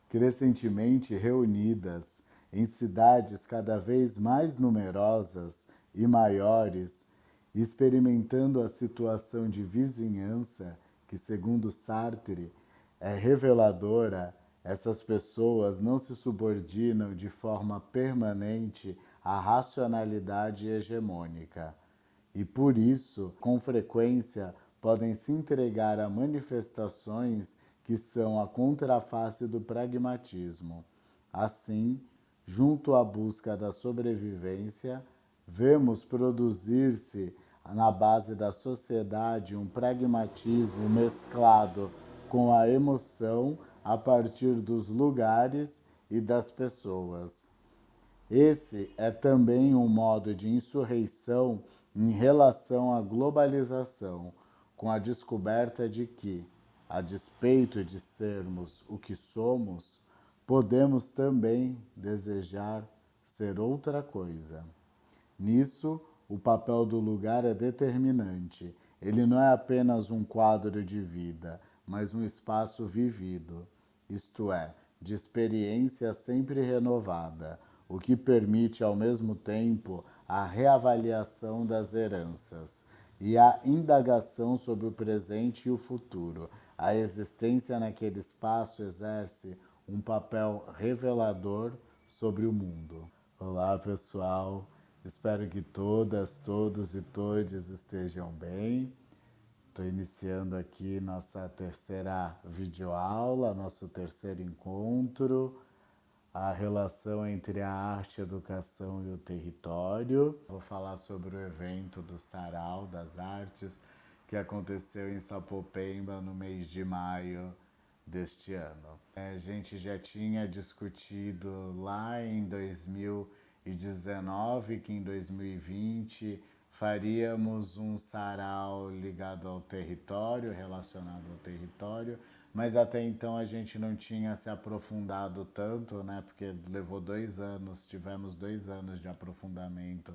crescentemente reunidas em cidades cada vez mais numerosas e maiores, experimentando a situação de vizinhança que, segundo Sartre, é reveladora. Essas pessoas não se subordinam de forma permanente à racionalidade hegemônica e, por isso, com frequência, podem se entregar a manifestações que são a contraface do pragmatismo. Assim, junto à busca da sobrevivência, vemos produzir-se na base da sociedade um pragmatismo mesclado com a emoção a partir dos lugares e das pessoas. Esse é também um modo de insurreição em relação à globalização, com a descoberta de que, a despeito de sermos o que somos, podemos também desejar ser outra coisa. Nisso, o papel do lugar é determinante. Ele não é apenas um quadro de vida, mas um espaço vivido, isto é, de experiência sempre renovada, o que permite ao mesmo tempo a reavaliação das heranças e a indagação sobre o presente e o futuro. A existência naquele espaço exerce um papel revelador sobre o mundo. Olá, pessoal. Espero que todas, todos e todes estejam bem. Estou iniciando aqui nossa terceira videoaula, nosso terceiro encontro, a relação entre a arte, a educação e o território. Vou falar sobre o evento do Sarau das Artes, que aconteceu em Sapopemba no mês de maio deste ano. A gente já tinha discutido lá em 2019 que em 2020 faríamos um sarau ligado ao território, relacionado ao território, mas até então a gente não tinha se aprofundado tanto, né? Porque levou 2 anos, tivemos 2 anos de aprofundamento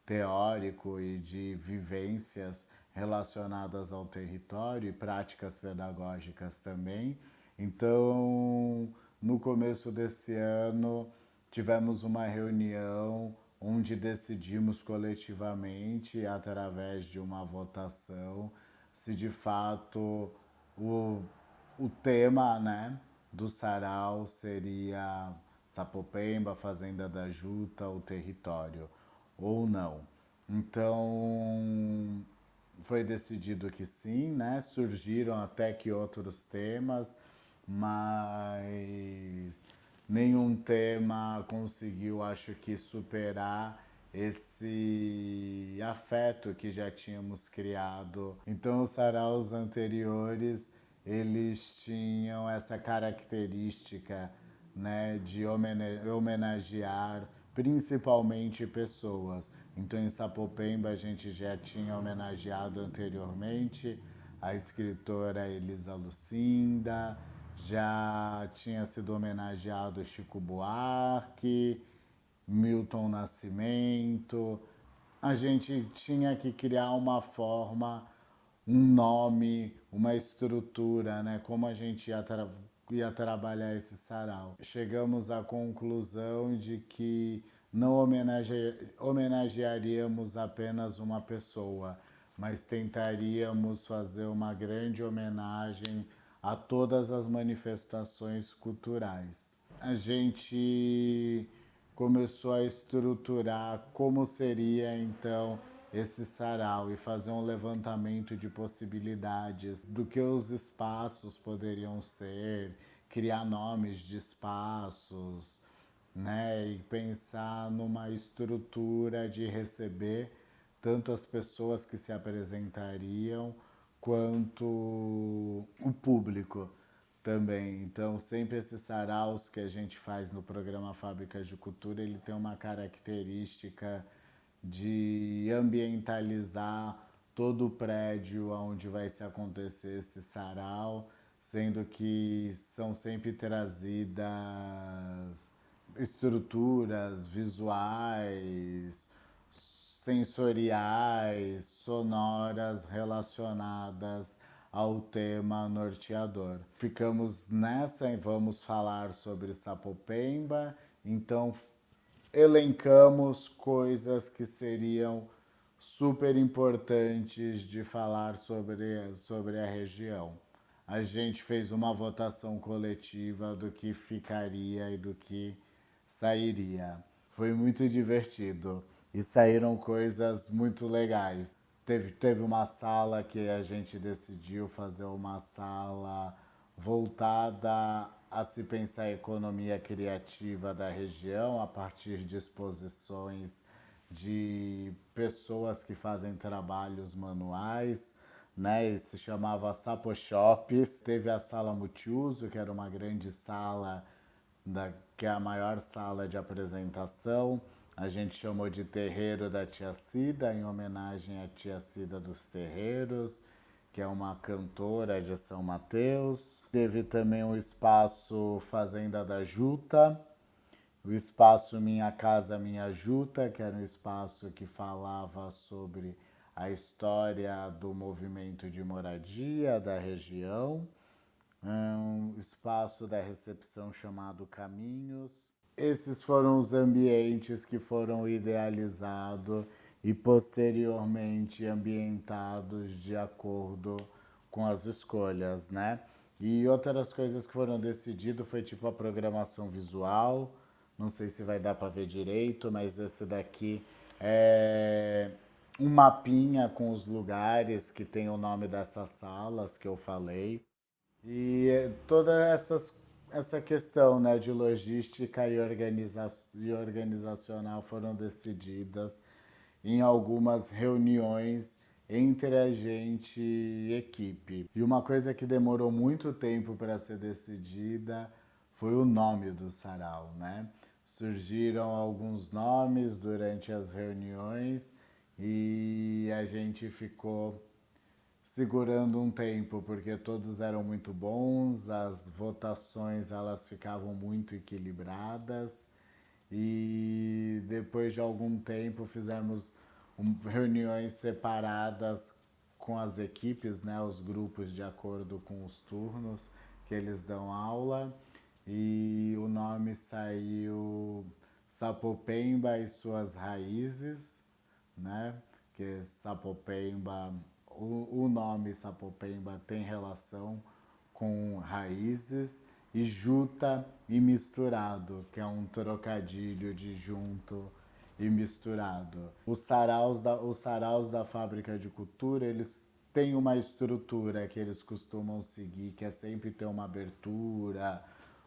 teórico e de vivências relacionadas ao território e práticas pedagógicas também. Então, no começo desse ano, tivemos uma reunião onde decidimos coletivamente, através de uma votação, se de fato o tema, né, do sarau seria Sapopemba, Fazenda da Juta, o território, ou não. Então, foi decidido que sim, né? Surgiram até que outros temas, mas nenhum tema conseguiu, acho que, superar esse afeto que já tínhamos criado. Então, os saraus anteriores, eles tinham essa característica, né, de homenagear principalmente pessoas. Então, em Sapopemba, a gente já tinha homenageado anteriormente a escritora Elisa Lucinda, já tinha sido homenageado Chico Buarque, Milton Nascimento. A gente tinha que criar uma forma, um nome, uma estrutura, né? Como a gente ia trabalhar esse sarau. Chegamos à conclusão de que não homenagearíamos apenas uma pessoa, mas tentaríamos fazer uma grande homenagem a todas as manifestações culturais. A gente começou a estruturar como seria então esse sarau e fazer um levantamento de possibilidades do que os espaços poderiam ser, criar nomes de espaços, né, e pensar numa estrutura de receber tanto as pessoas que se apresentariam quanto o público também. Então, sempre esses saraus que a gente faz no programa Fábricas de Cultura, ele tem uma característica de ambientalizar todo o prédio onde vai se acontecer esse sarau, sendo que são sempre trazidas estruturas visuais, sensoriais, sonoras relacionadas ao tema norteador. Ficamos nessa e vamos falar sobre Sapopemba, então elencamos coisas que seriam super importantes de falar sobre a região. A gente fez uma votação coletiva do que ficaria e do que sairia. Foi muito divertido e saíram coisas muito legais. Teve uma sala que a gente decidiu fazer uma sala voltada a se pensar a economia criativa da região a partir de exposições de pessoas que fazem trabalhos manuais, né? E se chamava Sapo Shops. Teve a sala multiuso, que era uma grande sala, que é a maior sala de apresentação. A gente chamou de Terreiro da Tia Cida, em homenagem à Tia Cida dos Terreiros, que é uma cantora de São Mateus. Teve também o espaço Fazenda da Juta, o espaço Minha Casa Minha Juta, que era um espaço que falava sobre a história do movimento de moradia da região, um espaço da recepção chamado Caminhos. Esses foram os ambientes que foram idealizados e posteriormente ambientados de acordo com as escolhas, né? E outras coisas que foram decididas foi tipo a programação visual, não sei se vai dar para ver direito, mas esse daqui é um mapinha com os lugares que tem o nome dessas salas que eu falei. E toda essa questão, né, de logística e organizacional foram decididas em algumas reuniões entre a gente e equipe. E uma coisa que demorou muito tempo para ser decidida foi o nome do sarau, né? Surgiram alguns nomes durante as reuniões e a gente ficou segurando um tempo, porque todos eram muito bons, as votações elas ficavam muito equilibradas e depois de algum tempo fizemos reuniões separadas com as equipes, né, os grupos de acordo com os turnos que eles dão aula e o nome saiu Sapopemba e suas raízes, né? Que Sapopemba, o nome Sapopemba tem relação com raízes e juta e misturado, que é um trocadilho de junto e misturado. Os saraus da Fábrica de Cultura, eles têm uma estrutura que eles costumam seguir, que é sempre ter uma abertura,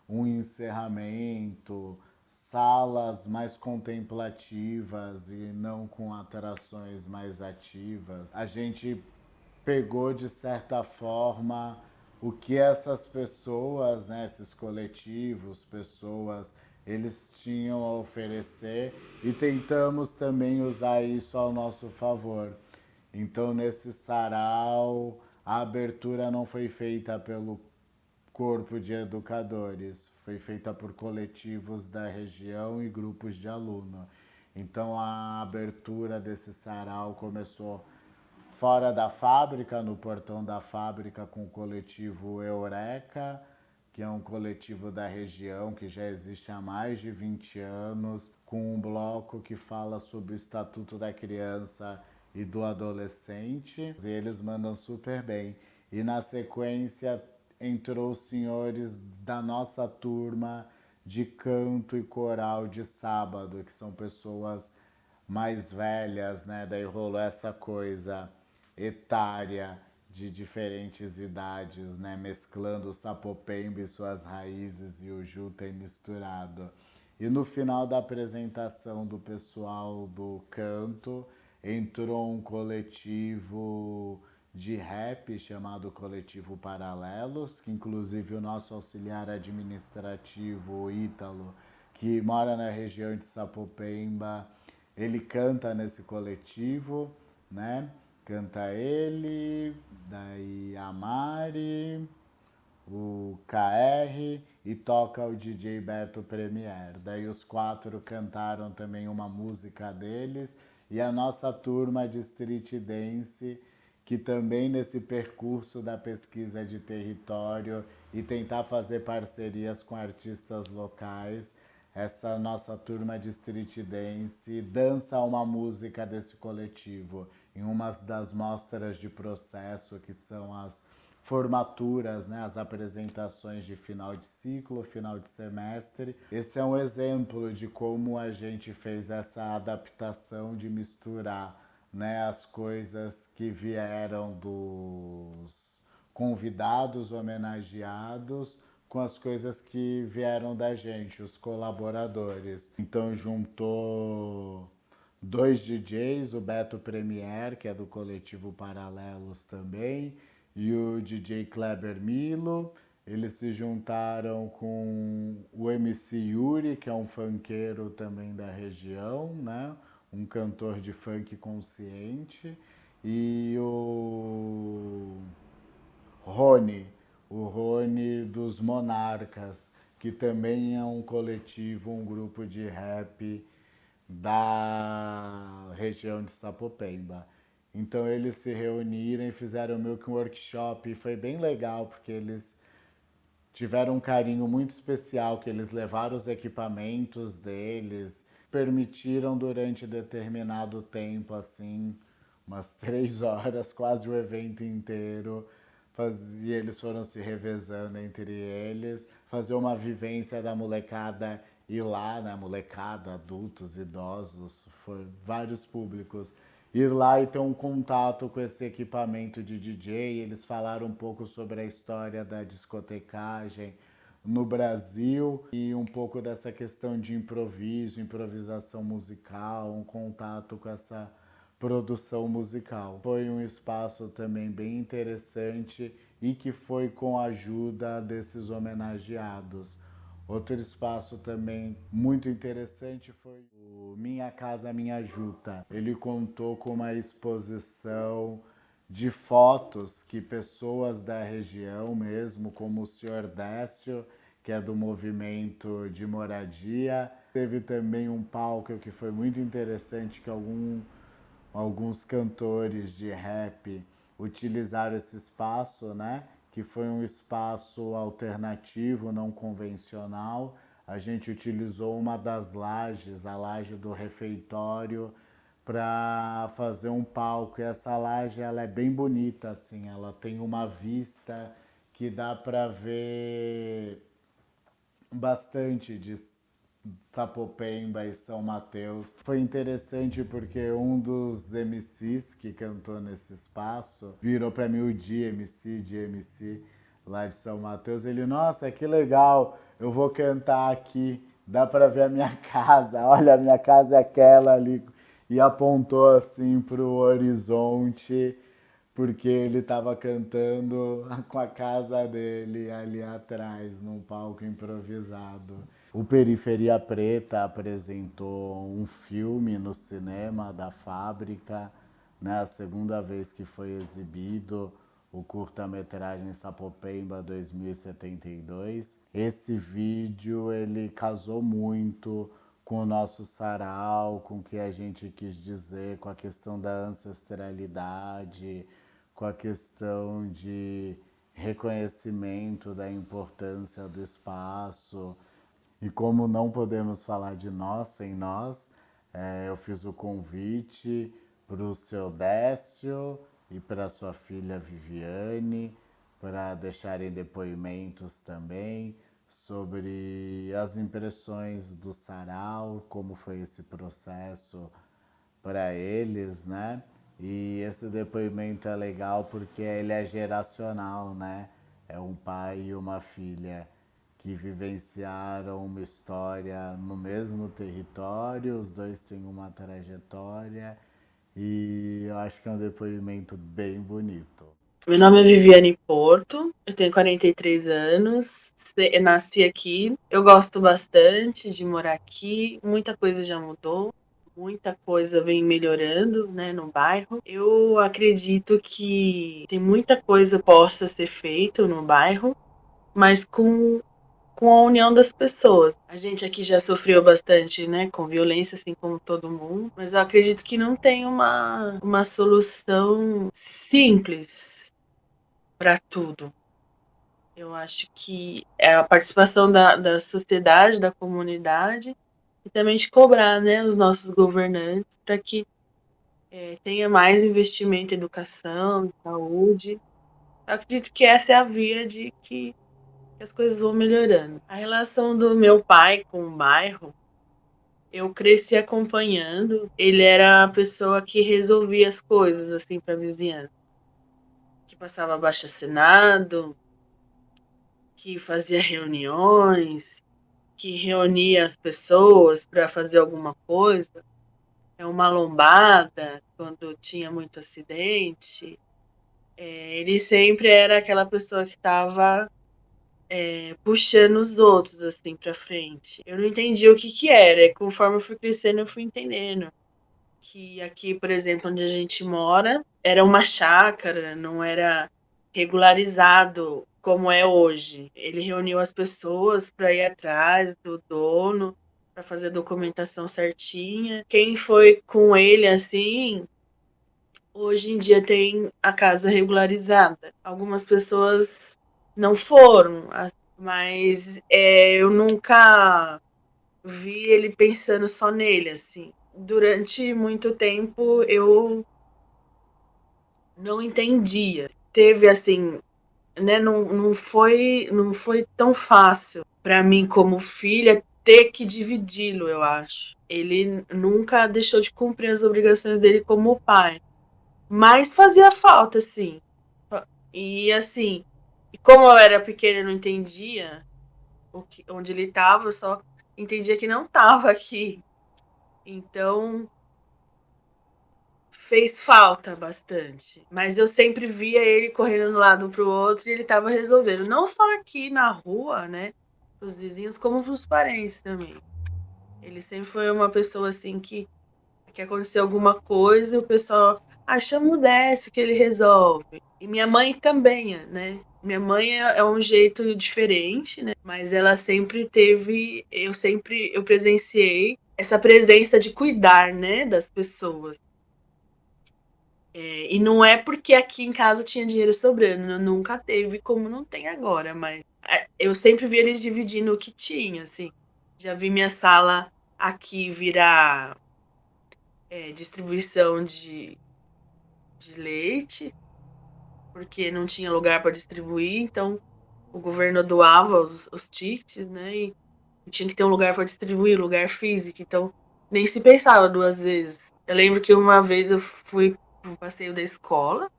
um encerramento, salas mais contemplativas e não com atrações mais ativas. A gente pegou de certa forma o que essas pessoas, né, esses coletivos, pessoas, eles tinham a oferecer e tentamos também usar isso ao nosso favor. Então, nesse sarau, a abertura não foi feita pelo corpo de educadores, foi feita por coletivos da região e grupos de aluno. Então a abertura desse sarau começou fora da fábrica, no portão da fábrica, com o coletivo Eureka, que é um coletivo da região que já existe há mais de 20 anos, com um bloco que fala sobre o Estatuto da Criança e do Adolescente. E eles mandam super bem. E na sequência entrou os senhores da nossa turma de canto e coral de sábado, que são pessoas mais velhas, né? Daí rolou essa coisa etária de diferentes idades, né? Mesclando o Sapopemba e suas raízes e o Juta misturado. E no final da apresentação do pessoal do canto, entrou um coletivo de rap chamado Coletivo Paralelos, que inclusive o nosso auxiliar administrativo, o Ítalo, que mora na região de Sapopemba, ele canta nesse coletivo, né? Canta ele, daí a Mari, o KR e toca o DJ Beto Premier. Daí os quatro cantaram também uma música deles e a nossa turma de street dance que também nesse percurso da pesquisa de território e tentar fazer parcerias com artistas locais, essa nossa turma de street dance dança uma música desse coletivo em uma das mostras de processo, que são as formaturas, né, as apresentações de final de ciclo, final de semestre. Esse é um exemplo de como a gente fez essa adaptação de misturar, né, as coisas que vieram dos convidados homenageados com as coisas que vieram da gente, os colaboradores. Então juntou dois DJs, o Beto Premier, que é do coletivo Paralelos também, e o DJ Kleber Milo. Eles se juntaram com o MC Yuri, que é um funkeiro também da região, né? Um cantor de funk consciente, e Rony, o Rony dos Monarcas, que também é um coletivo, um grupo de rap da região de Sapopemba. Então eles se reuniram e fizeram meio que um workshop e foi bem legal porque eles tiveram um carinho muito especial, que eles levaram os equipamentos deles, permitiram durante determinado tempo, assim, umas 3 horas, quase o evento inteiro, e eles foram se revezando entre eles, fazer uma vivência da molecada ir lá, né, molecada, adultos, idosos, foi vários públicos, ir lá e ter um contato com esse equipamento de DJ. Eles falaram um pouco sobre a história da discotecagem no Brasil e um pouco dessa questão de improviso, improvisação musical, um contato com essa produção musical. Foi um espaço também bem interessante e que foi com a ajuda desses homenageados. Outro espaço também muito interessante foi o Minha Casa Minha Juta. Ele contou com uma exposição de fotos que pessoas da região mesmo, como o senhor Décio, que é do movimento de moradia. Teve também um palco que foi muito interessante, que alguns cantores de rap utilizaram esse espaço, né? Que foi um espaço alternativo, não convencional. A gente utilizou uma das lajes, a laje do refeitório, para fazer um palco. E essa laje ela é bem bonita, assim, ela tem uma vista que dá para ver bastante de Sapopemba e São Mateus. Foi interessante porque um dos MCs que cantou nesse espaço virou para mim o de MC lá de São Mateus. Ele, nossa, que legal, eu vou cantar aqui, dá para ver a minha casa, olha, a minha casa é aquela ali. E apontou assim para o horizonte, porque ele estava cantando com a casa dele ali atrás, num palco improvisado. O Periferia Preta apresentou um filme no cinema da Fábrica, né, a segunda vez que foi exibido, o curta-metragem Sapopemba 2072. Esse vídeo ele casou muito com o nosso sarau, com o que a gente quis dizer, com a questão da ancestralidade, com a questão de reconhecimento da importância do espaço. E como não podemos falar de nós sem nós, eu fiz o convite para o seu Décio e para sua filha Viviane para deixarem depoimentos também sobre as impressões do sarau, como foi esse processo para eles, né? E esse depoimento é legal porque ele é geracional, né? É um pai e uma filha que vivenciaram uma história no mesmo território, os dois têm uma trajetória e eu acho que é um depoimento bem bonito. Meu nome é Viviane Porto, eu tenho 43 anos, nasci aqui, eu gosto bastante de morar aqui, muita coisa já mudou, muita coisa vem melhorando, né, no bairro. Eu acredito que tem muita coisa possa ser feita no bairro, mas com com a união das pessoas. A gente aqui já sofreu bastante, né, com violência, assim como todo mundo, mas eu acredito que não tem uma solução simples para tudo. Eu acho que é a participação da sociedade, da comunidade, e também de cobrar, né, os nossos governantes para que tenha mais investimento em educação, em saúde. Eu acredito que essa é a via de que as coisas vão melhorando. A relação do meu pai com o bairro, eu cresci acompanhando. Ele era a pessoa que resolvia as coisas assim para a vizinhança, que passava abaixo-assinado, que fazia reuniões, que reunia as pessoas para fazer alguma coisa. É uma lombada quando tinha muito acidente. Ele sempre era aquela pessoa que estava puxando os outros assim para frente. Eu não entendi o que que era. E conforme eu fui crescendo, eu fui entendendo que aqui, por exemplo, onde a gente mora, era uma chácara, não era regularizado como é hoje. Ele reuniu as pessoas para ir atrás do dono, para fazer a documentação certinha. Quem foi com ele assim, hoje em dia tem a casa regularizada. Algumas pessoas não foram, mas eu nunca vi ele pensando só nele, assim. Durante muito tempo eu não entendia. Teve assim, né? Não foi tão fácil para mim como filha ter que dividi-lo, eu acho. Ele nunca deixou de cumprir as obrigações dele como pai, mas fazia falta, assim. E assim, como eu era pequena, eu não entendia onde ele estava, eu só entendia que não estava aqui. Então, fez falta bastante. Mas eu sempre via ele correndo de um lado para o outro e ele estava resolvendo. Não só aqui na rua, né? Para os vizinhos, como para os parentes também. Ele sempre foi uma pessoa assim que aconteceu alguma coisa e o pessoal chama o Décio que ele resolve. E minha mãe também, né? Minha mãe é um jeito diferente, né? Mas ela sempre teve, eu presenciei essa presença de cuidar, né, das pessoas. E não é porque aqui em casa tinha dinheiro sobrando, nunca teve como não tem agora, mas eu sempre vi eles dividindo o que tinha, assim. Já vi minha sala aqui virar distribuição de leite, porque não tinha lugar para distribuir, então o governo doava os tickets, né? E tinha que ter um lugar para distribuir, lugar físico, então nem se pensava duas vezes. Eu lembro que uma vez eu fui para um passeio da escola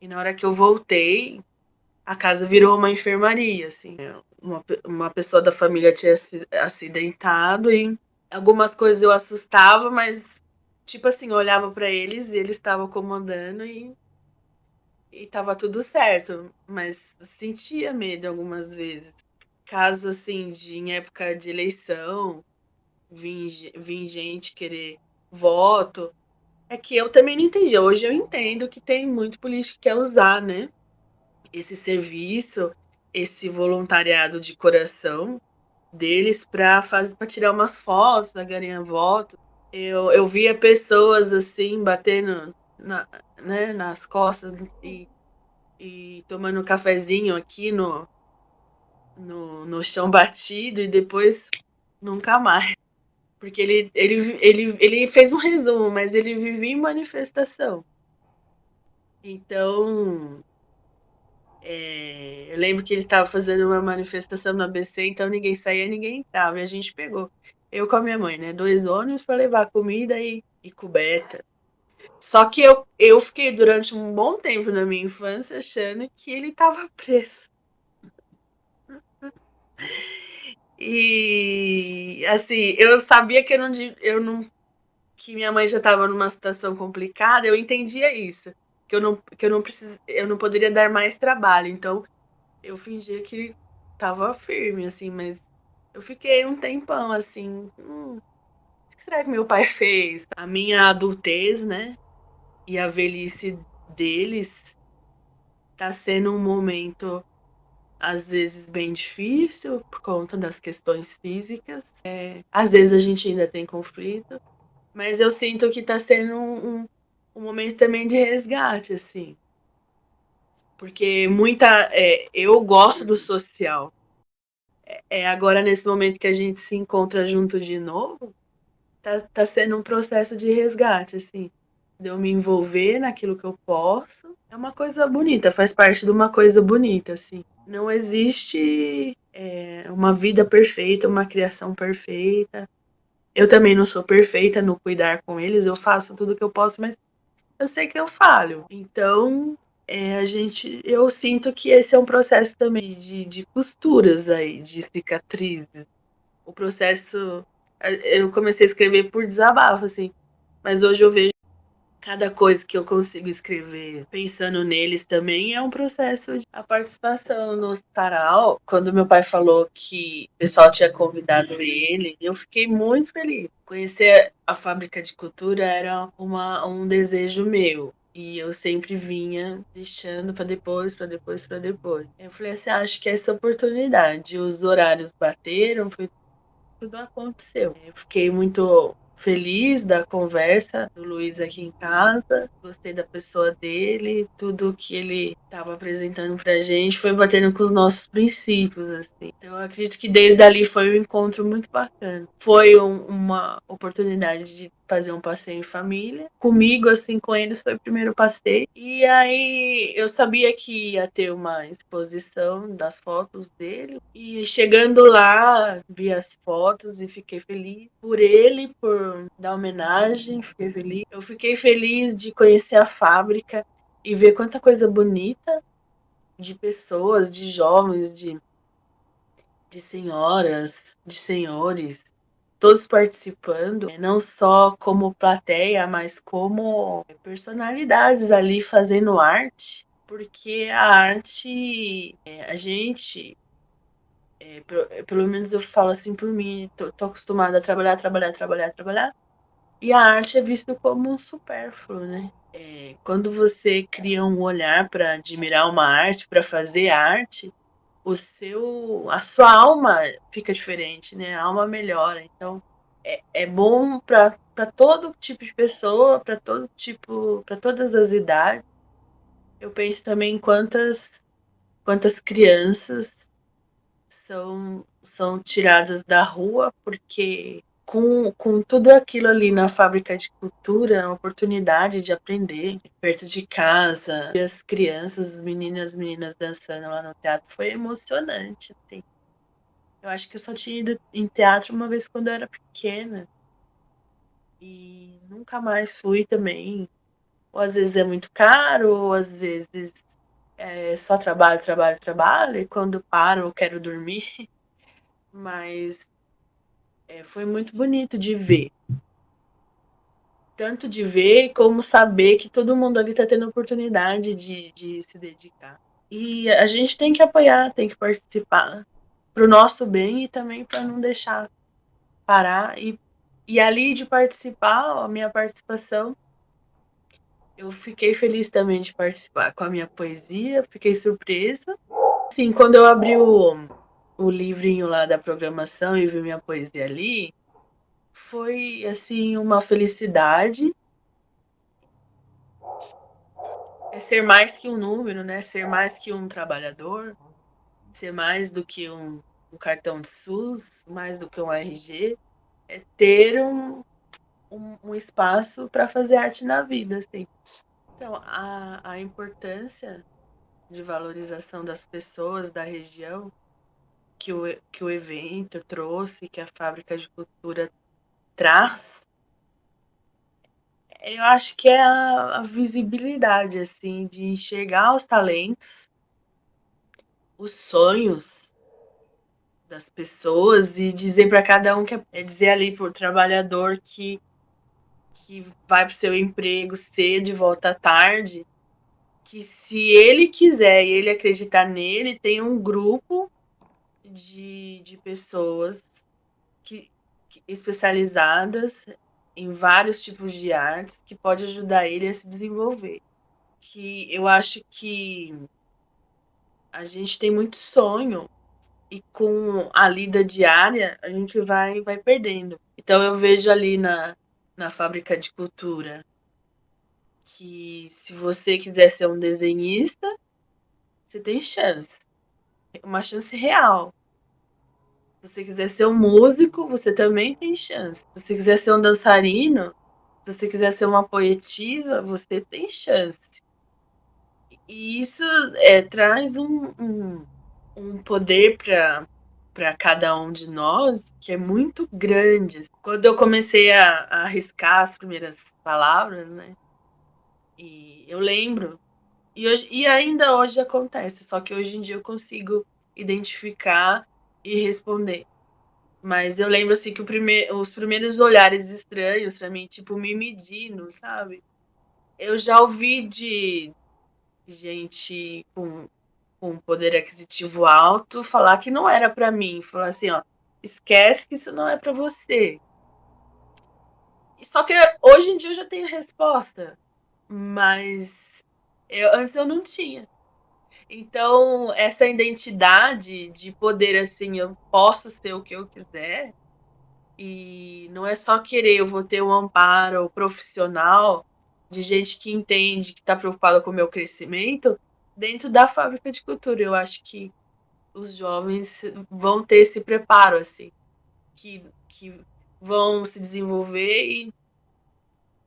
e na hora que eu voltei, a casa virou uma enfermaria, assim. Uma pessoa da família tinha se acidentado e algumas coisas eu assustava, mas tipo assim, eu olhava para eles e eles estavam comandando e tava tudo certo, mas sentia medo algumas vezes. Caso assim, em época de eleição, vim gente querer voto, é que eu também não entendia. Hoje eu entendo que tem muito político que quer usar, né? Esse serviço, esse voluntariado de coração deles para tirar umas fotos da galinha voto. Eu via pessoas assim batendo né, nas costas e tomando um cafezinho aqui no chão batido e depois nunca mais. Porque ele fez um resumo, mas ele vivia em manifestação. Então, eu lembro que ele estava fazendo uma manifestação no ABC, então ninguém saía, ninguém entrava. E a gente pegou, eu com a minha mãe, né? 2 ônibus para levar comida e coberta. Só que eu fiquei durante um bom tempo na minha infância achando que ele estava preso. E assim, eu sabia que que minha mãe já estava numa situação complicada, eu entendia isso, eu não poderia dar mais trabalho, então eu fingia que estava firme, assim, mas eu fiquei um tempão assim, o que será que meu pai fez? A minha adultez, né, e a velhice deles tá sendo um momento às vezes bem difícil por conta das questões físicas. Às vezes a gente ainda tem conflito, mas eu sinto que está sendo um momento também de resgate, assim. Porque eu gosto do social. Agora, nesse momento que a gente se encontra junto de novo, tá sendo um processo de resgate, assim. De eu me envolver naquilo que eu posso. É uma coisa bonita, faz parte de uma coisa bonita, assim. Não existe uma vida perfeita, uma criação perfeita. Eu também não sou perfeita no cuidar com eles, eu faço tudo que eu posso, mas eu sei que eu falho. Então, eu sinto que esse é um processo também de costuras aí, de cicatrizes. O processo, eu comecei a escrever por desabafo, assim, mas hoje eu vejo cada coisa que eu consigo escrever pensando neles também é um processo. A participação no sarau, quando meu pai falou que o pessoal tinha convidado ele, eu fiquei muito feliz. Conhecer a fábrica de cultura era um desejo meu. E eu sempre vinha deixando para depois, para depois, para depois. Eu falei assim, acho que essa oportunidade, os horários bateram, foi tudo aconteceu. Eu fiquei muito feliz da conversa do Luiz aqui em casa, gostei da pessoa dele, tudo que ele estava apresentando pra gente foi batendo com os nossos princípios, assim. Então eu acredito que desde ali foi um encontro muito bacana. Foi uma oportunidade de fazer um passeio em família. Comigo, assim, com eles foi o primeiro passeio. E aí eu sabia que ia ter uma exposição das fotos dele. E chegando lá, vi as fotos e fiquei feliz por ele, por dar homenagem, fiquei feliz. Eu fiquei feliz de conhecer a fábrica e ver quanta coisa bonita de pessoas, de jovens, de senhoras, de senhores, todos participando, não só como plateia, mas como personalidades ali fazendo arte, porque a arte, a gente, pelo menos eu falo assim por mim, tô acostumada a trabalhar, trabalhar, trabalhar, trabalhar, e a arte é vista como um supérfluo, né? Quando você cria um olhar para admirar uma arte, para fazer arte, a sua alma fica diferente, né? A alma melhora. Então, é bom para todo tipo de pessoa, para todo tipo, para todas as idades. Eu penso também quantas crianças são tiradas da rua porque com tudo aquilo ali na fábrica de cultura, a oportunidade de aprender perto de casa, e as crianças, os meninos, as meninas dançando lá no teatro, foi emocionante, assim. Eu acho que eu só tinha ido em teatro uma vez quando eu era pequena. E nunca mais fui também. Ou às vezes é muito caro, ou às vezes é só trabalho, trabalho, trabalho. E quando paro, eu quero dormir. Mas foi muito bonito de ver. Tanto de ver, como saber que todo mundo ali está tendo oportunidade de se dedicar. E a gente tem que apoiar, tem que participar. Para o nosso bem e também para não deixar parar. E ali de participar, a minha participação, eu fiquei feliz também de participar com a minha poesia, fiquei surpresa. Sim, quando eu abri o livrinho lá da programação e vi minha poesia ali, foi assim uma felicidade. É ser mais que um número, né? Ser mais que um trabalhador, ser mais do que um cartão de SUS, mais do que um RG, é ter um espaço para fazer arte na vida, assim. Então, a importância de valorização das pessoas da região que o evento trouxe, que a Fábrica de Cultura traz, eu acho que é a visibilidade, assim, de enxergar os talentos, os sonhos das pessoas e dizer para cada um é dizer ali para o trabalhador que vai para o seu emprego cedo e volta tarde, que se ele quiser e ele acreditar nele, tem um grupo de pessoas especializadas em vários tipos de artes que pode ajudar ele a se desenvolver. Que eu acho que a gente tem muito sonho e com a lida diária a gente vai perdendo. Então eu vejo ali na fábrica de cultura que se você quiser ser um desenhista, você tem chance, uma chance real. Se você quiser ser um músico, você também tem chance. Se você quiser ser um dançarino, se você quiser ser uma poetisa, você tem chance. E isso traz um poder para cada um de nós que é muito grande. Quando eu comecei a arriscar as primeiras palavras, né? E eu lembro. E ainda hoje acontece, só que hoje em dia eu consigo identificar e responder. Mas eu lembro assim que os primeiros olhares estranhos para mim, tipo, me medindo, sabe? Eu já ouvi de gente com poder aquisitivo alto falar que não era para mim, falar assim, ó, esquece que isso não é para você. Só que hoje em dia eu já tenho a resposta, mas antes eu não tinha. Então, essa identidade de poder assim, eu posso ser o que eu quiser, e não é só querer, eu vou ter um amparo profissional de gente que entende, que está preocupada com o meu crescimento, dentro da fábrica de cultura. Eu acho que os jovens vão ter esse preparo, assim, que vão se desenvolver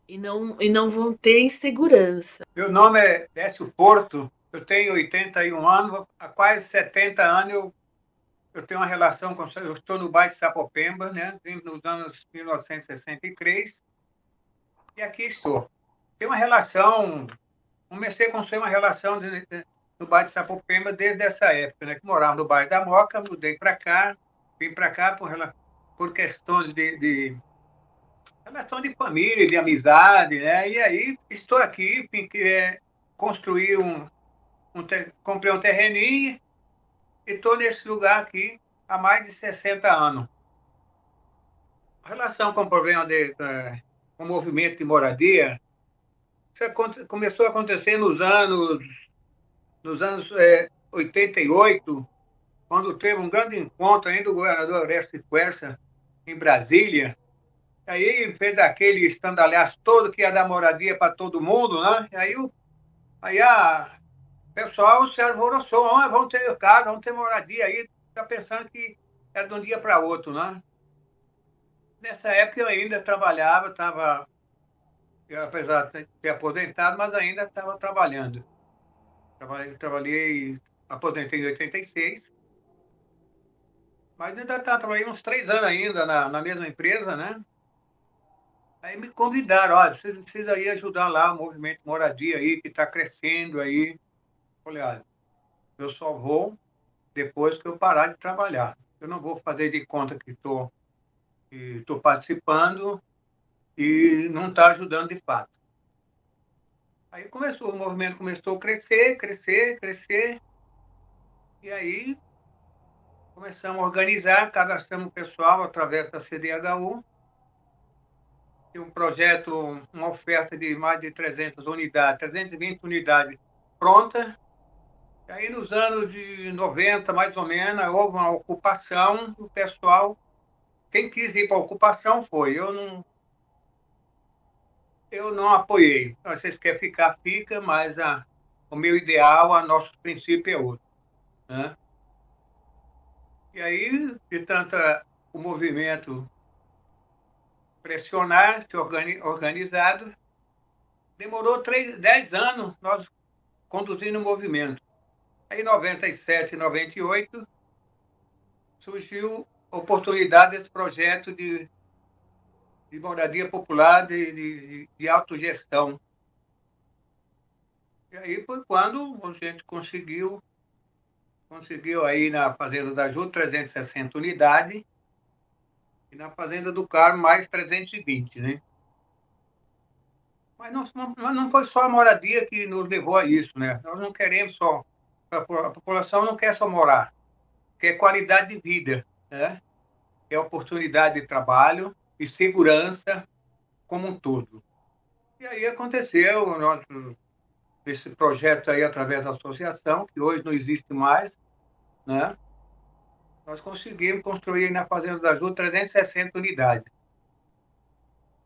e não vão ter insegurança. Meu nome é Décio Porto, eu tenho 81 anos, há quase 70 anos eu tenho uma relação com... Eu estou no bairro de Sapopemba, né, nos anos 1963, e aqui estou. Tem uma relação... Comecei a construir uma relação no bairro de Sapopemba desde essa época, né, que morava no bairro da Moca, mudei para cá, vim para cá por questões de relação de família, de amizade, né? E aí estou aqui, construí comprei um terreninho e estou nesse lugar aqui há mais de 60 anos. A relação com o problema com o movimento de moradia, isso começou a acontecer nos anos 88, quando teve um grande encontro ainda do governador Orestes Quercia em Brasília. Aí fez aquele estandalhaço todo que ia dar moradia para todo mundo, né? Aí a pessoal se alvoroçou, vamos ter casa, vamos ter moradia aí, está pensando que é de um dia para outro, né? Nessa época eu ainda trabalhava, apesar de ter aposentado, mas ainda estava trabalhando. Aposentei em 86, mas ainda trabalhei uns 3 anos ainda na mesma empresa, né? Aí me convidaram, olha, você precisa ir ajudar lá o movimento moradia aí, que está crescendo aí. Falei, olha, eu só vou depois que eu parar de trabalhar. Eu não vou fazer de conta que estou participando e não está ajudando de fato. Aí o movimento começou a crescer, crescer, crescer, e aí começamos a organizar, cadastramos o pessoal através da CDHU, tem um projeto, uma oferta de mais de 300 unidades, 320 unidades pronta. E aí, nos anos de 90, mais ou menos, houve uma ocupação, o pessoal, quem quis ir para a ocupação foi, eu não apoiei. Se vocês querem ficar, fica, mas o meu ideal, nosso princípio é outro, né? E aí, de tanto o movimento pressionar, ser organizado, demorou 10 anos nós conduzindo o movimento. Aí, em 97, 98, surgiu a oportunidade desse projeto de moradia popular de autogestão. E aí foi quando a gente conseguiu aí na Fazenda da Ju 360 unidades e na Fazenda do Carmo mais 320, né? Mas não foi só a moradia que nos levou a isso, né? Nós não queremos só... A população não quer só morar, quer qualidade de vida, né? Quer oportunidade de trabalho e segurança como um todo. E aí aconteceu, esse projeto aí através da associação, que hoje não existe mais, né? Nós conseguimos construir na Fazenda da Ju 360 unidades.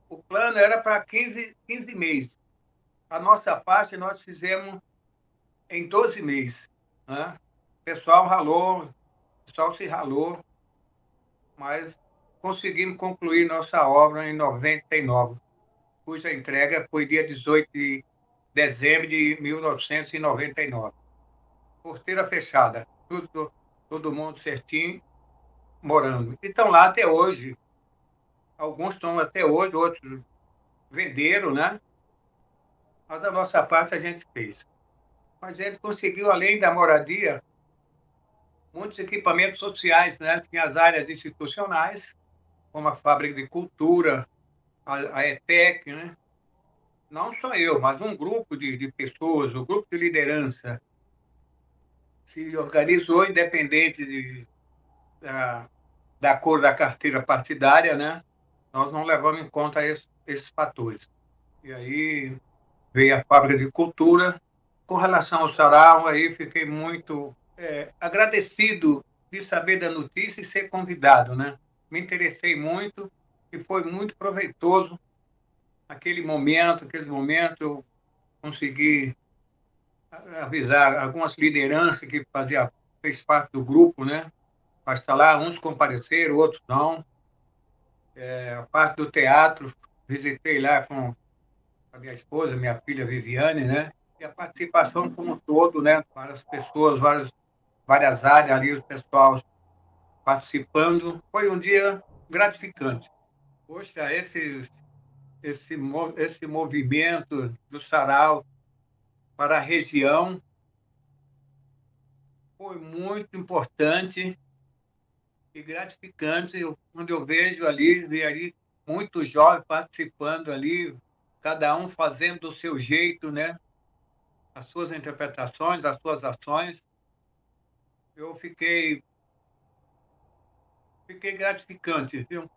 O plano era para 15 meses. A nossa parte nós fizemos em 12 meses, né? O pessoal ralou, o pessoal se ralou, mas conseguimos concluir nossa obra em 99, cuja entrega foi dia 18 de dezembro de 1999. Porteira fechada, tudo, todo mundo certinho, morando. E estão lá até hoje. Alguns estão até hoje, outros venderam, né? Mas a nossa parte a gente fez. Mas a gente conseguiu, além da moradia, muitos equipamentos sociais, né? Tinha as áreas institucionais, como a Fábrica de Cultura, a ETEC, né? Não só eu, mas um grupo de pessoas, um grupo de liderança se organizou independente da cor da carteira partidária, né? Nós não levamos em conta esses fatores. E aí veio a Fábrica de Cultura. Com relação ao sarau, aí fiquei muito agradecido de saber da notícia e ser convidado, né? Me interessei muito e foi muito proveitoso aquele momento, eu consegui avisar algumas lideranças que fez parte do grupo, né? Para estar lá, uns compareceram, outros não. A parte do teatro, visitei lá com a minha esposa, minha filha Viviane, né? E a participação como um todo, né? Várias pessoas, várias áreas ali, o pessoal participando. Foi um dia gratificante. Poxa, esse movimento do sarau para a região foi muito importante e gratificante, quando eu vejo ali muitos jovens participando ali, cada um fazendo do seu jeito, né? As suas interpretações, as suas ações. Eu fiquei gratificante, viu?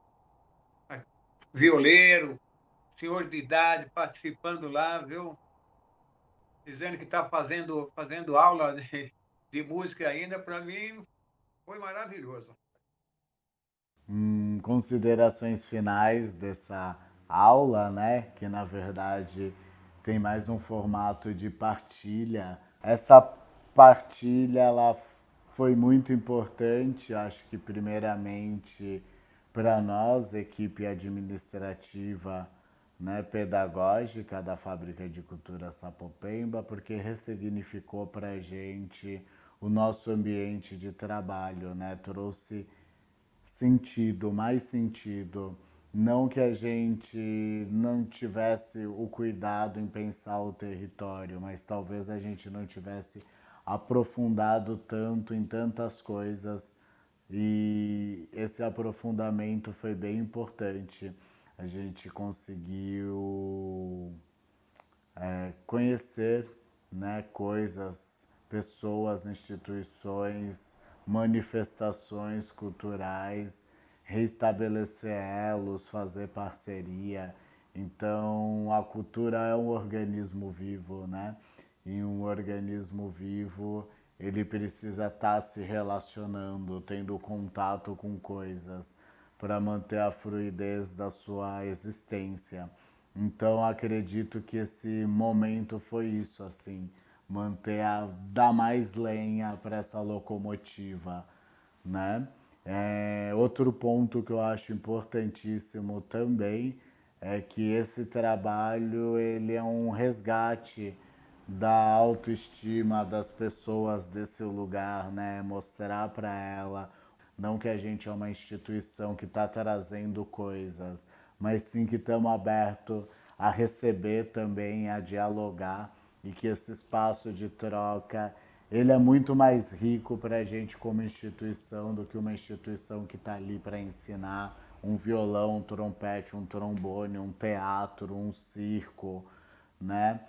Violeiro, senhor de idade participando lá, viu? Dizendo que está fazendo aula de música ainda, para mim foi maravilhoso. Considerações finais dessa aula, né? Que na verdade tem mais um formato de partilha. Essa partilha ela foi muito importante, acho que primeiramente para nós, equipe administrativa, né, pedagógica da Fábrica de Cultura Sapopemba, porque ressignificou para a gente o nosso ambiente de trabalho, né? Trouxe sentido, mais sentido. Não que a gente não tivesse o cuidado em pensar o território, mas talvez a gente não tivesse aprofundado tanto em tantas coisas e esse aprofundamento foi bem importante. A gente conseguiu conhecer, né, coisas, pessoas, instituições, manifestações culturais, restabelecer elos, fazer parceria. Então, a cultura é um organismo vivo, né? E um organismo vivo, ele precisa estar se relacionando, tendo contato com coisas para manter a fluidez da sua existência. Então acredito que esse momento foi isso, assim, dar mais lenha para essa locomotiva, né? Outro ponto que eu acho importantíssimo também é que esse trabalho ele é um resgate da autoestima das pessoas desse lugar, né? Mostrar para ela não que a gente é uma instituição que está trazendo coisas, mas sim que estamos abertos a receber também, a dialogar e que esse espaço de troca ele é muito mais rico para a gente como instituição do que uma instituição que está ali para ensinar um violão, um trompete, um trombone, um teatro, um circo, né?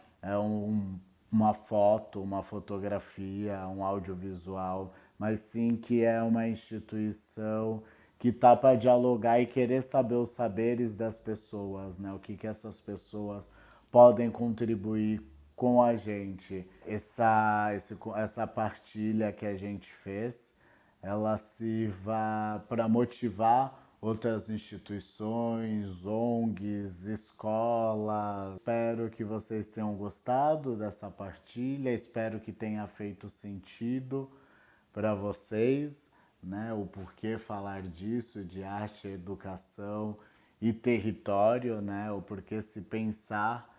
Uma foto, uma fotografia, um audiovisual, mas sim que é uma instituição que está para dialogar e querer saber os saberes das pessoas, né? O que essas pessoas podem contribuir com a gente. Essa partilha que a gente fez, ela sirva para motivar outras instituições, ONGs, escolas. Espero que vocês tenham gostado dessa partilha, espero que tenha feito sentido para vocês, né? O porquê falar disso, de arte, educação e território, né? O porquê se pensar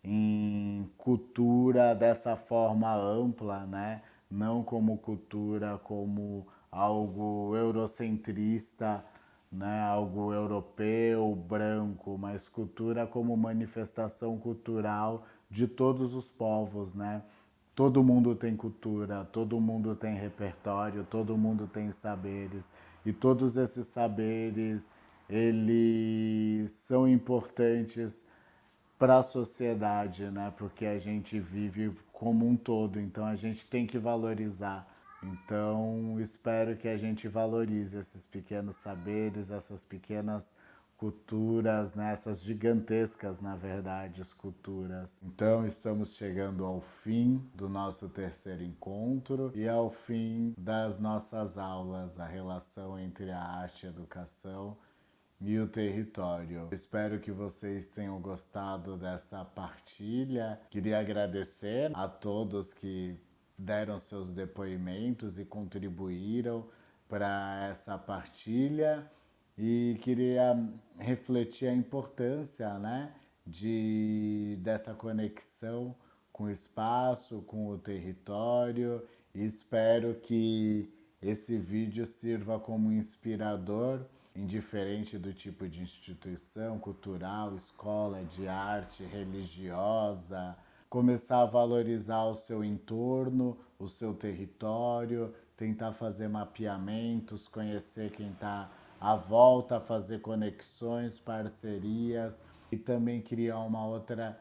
em cultura dessa forma ampla, né? Não como cultura como algo eurocentrista, né? Algo europeu, branco, mas cultura como manifestação cultural de todos os povos, né? Todo mundo tem cultura, todo mundo tem repertório, todo mundo tem saberes, e todos esses saberes, eles são importantes para a sociedade, né? Porque a gente vive como um todo, então a gente tem que valorizar. Então, espero que a gente valorize esses pequenos saberes, essas pequenas culturas, né? Essas gigantescas, na verdade, culturas. Então, estamos chegando ao fim do nosso terceiro encontro e ao fim das nossas aulas, a relação entre a arte e a educação e o território. Espero que vocês tenham gostado dessa partilha. Queria agradecer a todos que deram seus depoimentos e contribuíram para essa partilha e queria refletir a importância, né, dessa conexão com o espaço, com o território, e espero que esse vídeo sirva como inspirador, indiferente do tipo de instituição cultural, escola de arte, religiosa, começar a valorizar o seu entorno, o seu território, tentar fazer mapeamentos, conhecer quem está à volta, fazer conexões, parcerias e também criar uma outra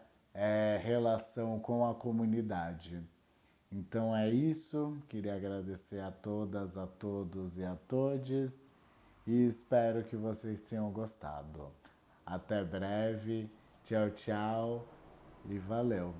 relação com a comunidade. Então é isso, queria agradecer a todas, a todos e a todes e espero que vocês tenham gostado. Até breve, tchau, tchau e valeu!